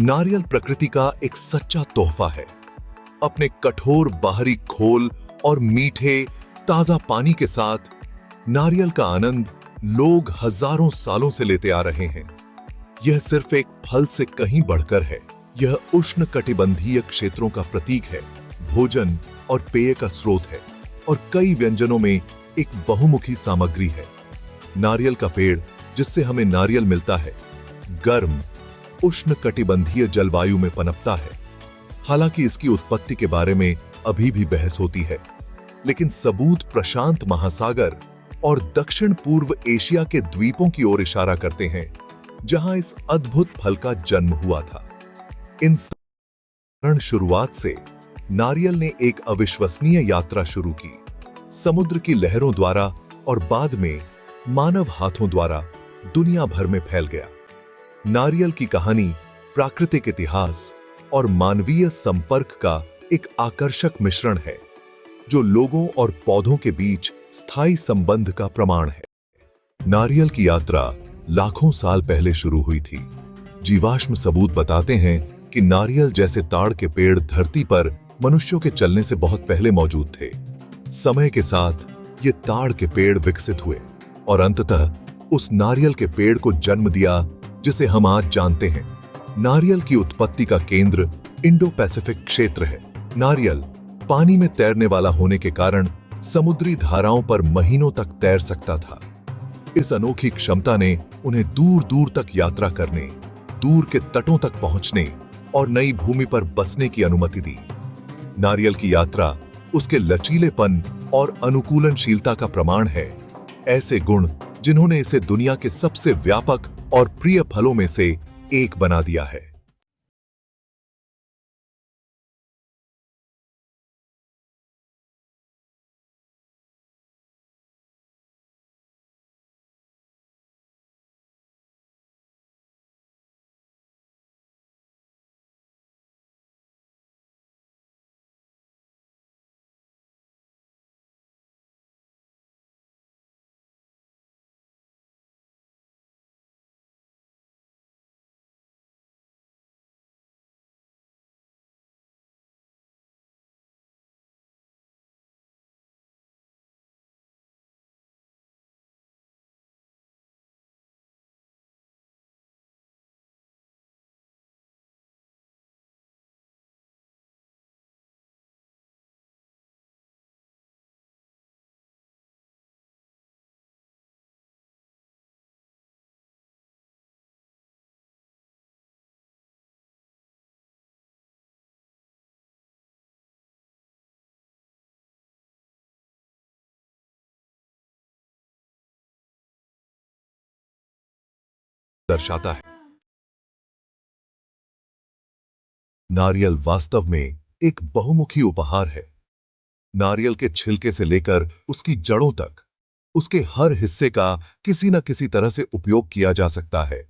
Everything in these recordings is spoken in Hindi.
नारियल प्रकृति का एक सच्चा तोहफा है। अपने कठोर बाहरी खोल और मीठे ताजा पानी के साथ नारियल का आनंद लोग हजारों सालों से लेते आ रहे हैं। यह सिर्फ एक फल से कहीं बढ़कर है। यह उष्णकटिबंधीय क्षेत्रों का प्रतीक है, भोजन और पेय का स्रोत है और कई व्यंजनों में एक बहुमुखी सामग्री है। नारियल का पेड़ जिससे हमें नारियल मिलता है, गर्म उष्णकटिबंधीय जलवायु में पनपता है। हालांकि इसकी उत्पत्ति के बारे में अभी भी बहस होती है, लेकिन सबूत प्रशांत महासागर और दक्षिण पूर्व एशिया के द्वीपों की ओर इशारा करते हैं, जहां इस अद्भुत फल का जन्म हुआ था। इन शुरुआत से नारियल ने एक अविश्वसनीय यात्रा शुरू की, समुद्र की लहरों द्वारा और बाद में मानव हाथों द्वारा दुनिया भर में फैल गया। नारियल की कहानी प्राकृतिक इतिहास और मानवीय संपर्क का एक आकर्षक मिश्रण है, जो लोगों और पौधों के बीच स्थायी संबंध का प्रमाण है। नारियल की यात्रा लाखों साल पहले शुरू हुई थी। जीवाश्म सबूत बताते हैं कि नारियल जैसे ताड़ के पेड़ धरती पर मनुष्यों के चलने से बहुत पहले मौजूद थे। समय के साथ ये ताड़ के पेड़ विकसित हुए और अंततः उस नारियल के पेड़ को जन्म दिया जिसे हम आज जानते हैं। नारियल की उत्पत्ति का केंद्र इंडो पैसिफिक क्षेत्र है। नारियल पानी में तैरने वाला होने के कारण समुद्री धाराओं पर महीनों तक तैर सकता था। इस अनोखी क्षमता ने उन्हें दूर दूर तक यात्रा करने, दूर के तटों तक पहुंचने और नई भूमि पर बसने की अनुमति दी। नारियल की यात्रा उसके लचीलेपन और अनुकूलनशीलता का प्रमाण है, ऐसे गुण जिन्होंने इसे दुनिया के सबसे व्यापक और प्रिय फलों में से एक बना दिया है। दर्शाता है। नारियल वास्तव में एक बहुमुखी उपहार है। नारियल के छिलके से लेकर उसकी जड़ों तक उसके हर हिस्से का किसी न किसी तरह से उपयोग किया जा सकता है,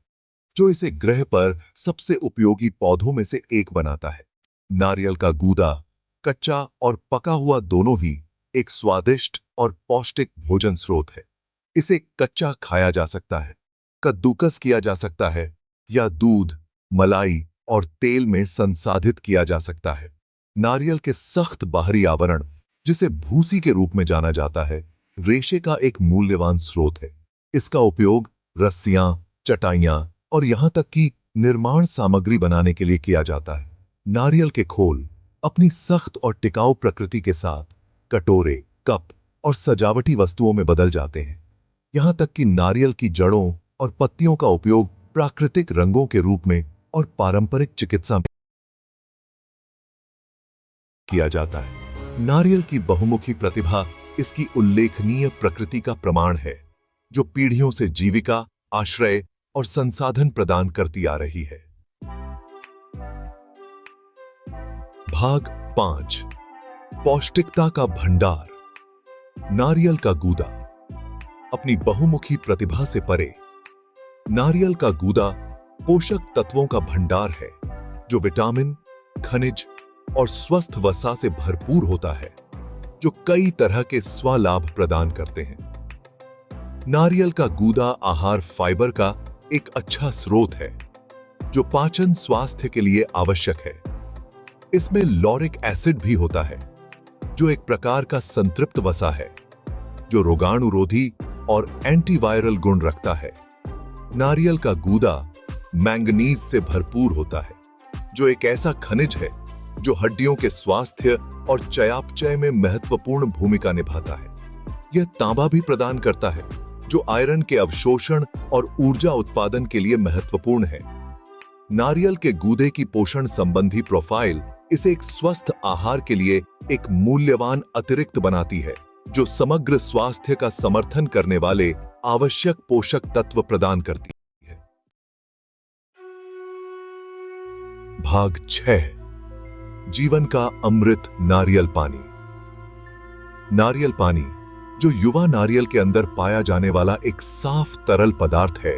जो इसे ग्रह पर सबसे उपयोगी पौधों में से एक बनाता है। नारियल का गूदा कच्चा और पका हुआ दोनों ही एक स्वादिष्ट और पौष्टिक भोजन स्रोत है। इसे कच्चा खाया जा सकता है, कद्दूकस किया जा सकता है या दूध, मलाई और तेल में संसाधित किया जा सकता है। नारियल के सख्त बाहरी आवरण, जिसे भूसी के रूप में जाना जाता है, रेशे का एक मूल्यवान स्रोत है। इसका उपयोग रस्सियां, चटाइयां और यहां तक कि निर्माण सामग्री बनाने के लिए किया जाता है। नारियल के खोल अपनी सख्त और टिकाऊ प्रकृति के साथ कटोरे, कप और सजावटी वस्तुओं में बदल जाते हैं। यहां तक कि नारियल की जड़ों और पत्तियों का उपयोग प्राकृतिक रंगों के रूप में और पारंपरिक चिकित्सा में किया जाता है। नारियल की बहुमुखी प्रतिभा इसकी उल्लेखनीय प्रकृति का प्रमाण है, जो पीढ़ियों से जीविका, आश्रय और संसाधन प्रदान करती आ रही है। भाग 5, पौष्टिकता का भंडार। नारियल का गूदा अपनी बहुमुखी प्रतिभा से परे, नारियल का गूदा पोषक तत्वों का भंडार है, जो विटामिन, खनिज और स्वस्थ वसा से भरपूर होता है, जो कई तरह के स्वलाभ प्रदान करते हैं। नारियल का गूदा आहार फाइबर का एक अच्छा स्रोत है। जो पाचन स्वास्थ्य के लिए आवश्यक है। इसमें लॉरिक एसिड भी होता है, जो एक प्रकार का संतृप्त वसा है, जो रोगाणुरोधी और एंटीवायरल गुण रखता है। नारियल का गूदा मैंगनीज से भरपूर होता है, जो एक ऐसा खनिज है जो हड्डियों के स्वास्थ्य और चयापचय में महत्वपूर्ण भूमिका निभाता है। यह तांबा भी प्रदान करता है, जो आयरन के अवशोषण और ऊर्जा उत्पादन के लिए महत्वपूर्ण है। नारियल के गूदे की पोषण संबंधी प्रोफाइल इसे एक स्वस्थ आहार के लिए एक मूल्यवान अतिरिक्त बनाती है, जो समग्र स्वास्थ्य का समर्थन करने वाले आवश्यक पोषक तत्व प्रदान करती है। भाग 6, जीवन का अमृत नारियल पानी। नारियल पानी, जो युवा नारियल के अंदर पाया जाने वाला एक साफ तरल पदार्थ है,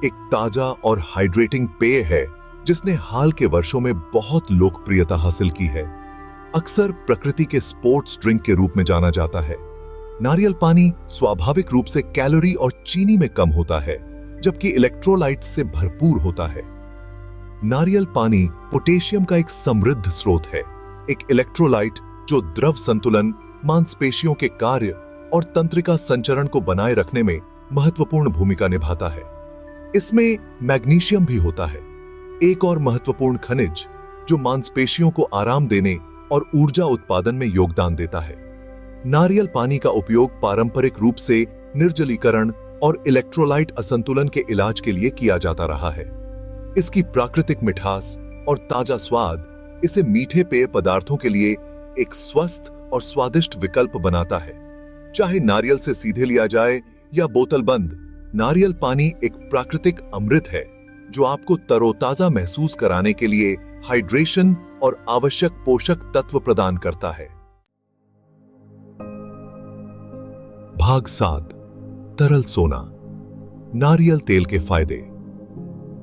एक ताजा और हाइड्रेटिंग पेय है जिसने हाल के वर्षों में बहुत लोकप्रियता हासिल की है। अक्सर प्रकृति के स्पोर्ट्स ड्रिंक के रूप में जाना जाता है। नारियल पानी स्वाभाविक रूप से कैलोरी और चीनी में कम होता है, जबकि इलेक्ट्रोलाइट्स से भरपूर होता है। नारियल पानी पोटेशियम का एक समृद्ध स्रोत है, एक इलेक्ट्रोलाइट जो द्रव संतुलन, मांसपेशियों के कार्य और तंत्रिका संचरण को बनाए रखने में महत्वपूर्ण भूमिका निभाता है। इसमें मैग्नीशियम भी होता है, एक और महत्वपूर्ण खनिज जो मांसपेशियों को आराम देने और ऊर्जा उत्पादन में योगदान देता है। नारियल पानी का उपयोग पारंपरिक रूप से निर्जलीकरण और इलेक्ट्रोलाइट असंतुलन के इलाज के लिए किया जाता रहा है। इसकी प्राकृतिक मिठास और ताजा स्वाद इसे मीठे पेय पदार्थों के लिए एक स्वस्थ और स्वादिष्ट विकल्प बनाता है। चाहे नारियल से सीधे लिया जाए या बोतल बंद, नारियल पानी एक प्राकृतिक अमृत है जो आपको तरोताजा महसूस कराने के लिए हाइड्रेशन और आवश्यक पोषक तत्व प्रदान करता है। भाग 7, तरल सोना। नारियल तेल के फायदे।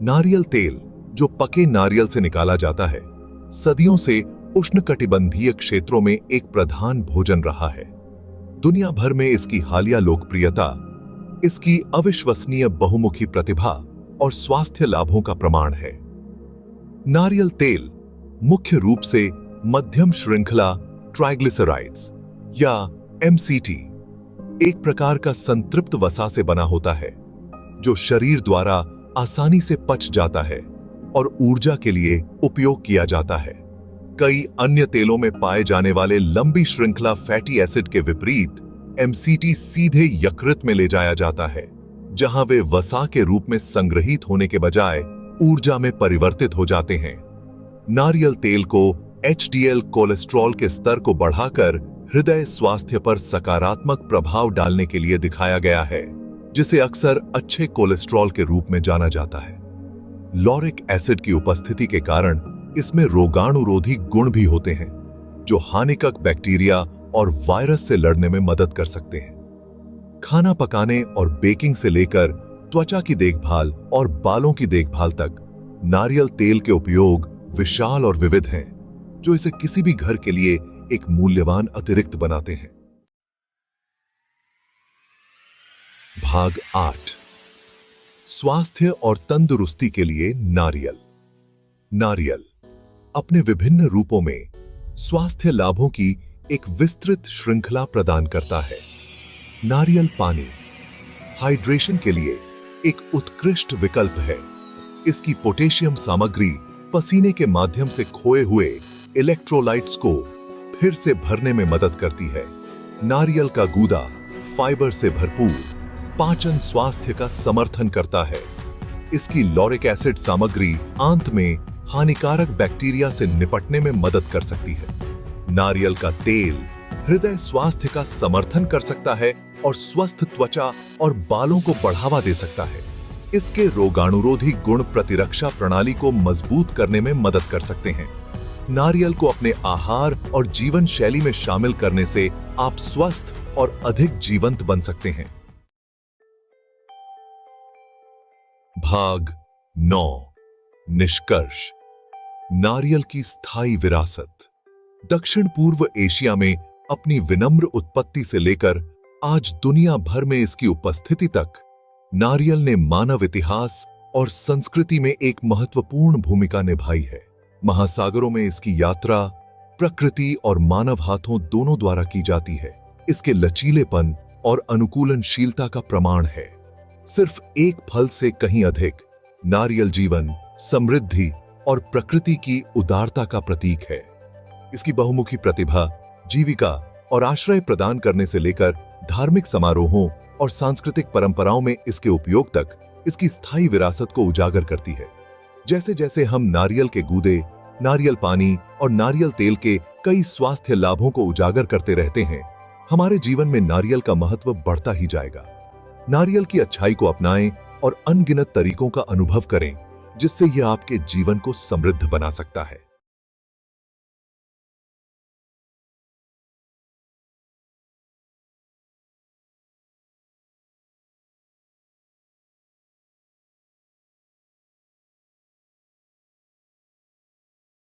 नारियल तेल, जो पके नारियल से निकाला जाता है, सदियों से उष्णकटिबंधीय क्षेत्रों में एक प्रधान भोजन रहा है। दुनिया भर में इसकी हालिया लोकप्रियता इसकी अविश्वसनीय बहुमुखी प्रतिभा और स्वास्थ्य लाभों का प्रमाण है। नारियल तेल मुख्य रूप से मध्यम श्रृंखला ट्राइग्लिसराइड्स या MCT, एक प्रकार का संतृप्त वसा से बना होता है, जो शरीर द्वारा आसानी से पच जाता है और ऊर्जा के लिए उपयोग किया जाता है। कई अन्य तेलों में पाए जाने वाले लंबी श्रृंखला फैटी एसिड के विपरीत MCT सीधे यकृत में ले जाया जाता है, जहां वे वसा के रूप में संग्रहित होने के बजाय ऊर्जा में परिवर्तित हो जाते हैं। नारियल तेल को HDL कोलेस्ट्रॉल के स्तर को बढ़ाकर हृदय स्वास्थ्य पर सकारात्मक प्रभाव डालने के लिए दिखाया गया है, जिसे अक्सर अच्छे कोलेस्ट्रॉल के रूप में जाना जाता है। लॉरिक एसिड की उपस्थिति के कारण इसमें रोगाणुरोधी गुण भी होते हैं, जो हानिकारक बैक्टीरिया और वायरस से लड़ने में मदद कर सकते हैं। खाना पकाने और बेकिंग से लेकर त्वचा की देखभाल और बालों की देखभाल तक नारियल तेल के उपयोग विशाल और विविध हैं, जो इसे किसी भी घर के लिए एक मूल्यवान अतिरिक्त बनाते हैं। भाग 8, स्वास्थ्य और तंदुरुस्ती के लिए नारियल। नारियल अपने विभिन्न रूपों में स्वास्थ्य लाभों की एक विस्तृत श्रृंखला प्रदान करता है। नारियल पानी हाइड्रेशन के लिए एक उत्कृष्ट विकल्प है। इसकी पोटेशियम सामग्री पसीने के माध्यम से खोए हुए इलेक्ट्रोलाइट्स को फिर से भरने में मदद करती है। नारियल का गूदा फाइबर से भरपूर पाचन स्वास्थ्य का समर्थन करता है। इसकी लॉरिक एसिड सामग्री आंत में हानिकारक बैक्टीरिया से निपटने में मदद कर सकती है। नारियल का तेल हृदय स्वास्थ्य का समर्थन कर सकता है और स्वस्थ त्वचा और बालों को बढ़ावा दे सकता है। इसके रोगाणुरोधी गुण प्रतिरक्षा प्रणाली को मजबूत करने में मदद कर सकते हैं। नारियल को अपने आहार और जीवन शैली में शामिल करने से आप स्वस्थ और अधिक जीवंत बन सकते हैं। भाग 9, निष्कर्ष। नारियल की स्थायी विरासत। दक्षिण पूर्व एशिया में अपनी विनम्र उत्पत्ति से लेकर आज दुनिया भर में इसकी उपस्थिति तक नारियल ने मानव इतिहास और संस्कृति में एक महत्वपूर्ण भूमिका निभाई है। महासागरों में इसकी यात्रा प्रकृति और मानव हाथों दोनों द्वारा की जाती है। इसके लचीलेपन और अनुकूलनशीलता का प्रमाण है। सिर्फ एक फल से कहीं अधिक, नारियल जीवन, समृद्धि और प्रकृति की उदारता का प्रतीक है। इसकी बहुमुखी प्रतिभा, जीविका और आश्रय प्रदान करने से लेकर धार्मिक समारोहों और सांस्कृतिक परंपराओं में इसके उपयोग तक इसकी स्थायी विरासत को उजागर करती है। जैसे जैसे हम नारियल के गूदे, नारियल पानी और नारियल तेल के कई स्वास्थ्य लाभों को उजागर करते रहते हैं, हमारे जीवन में नारियल का महत्व बढ़ता ही जाएगा। नारियल की अच्छाई को अपनाएं और अनगिनत तरीकों का अनुभव करें, जिससे यह आपके जीवन को समृद्ध बना सकता है।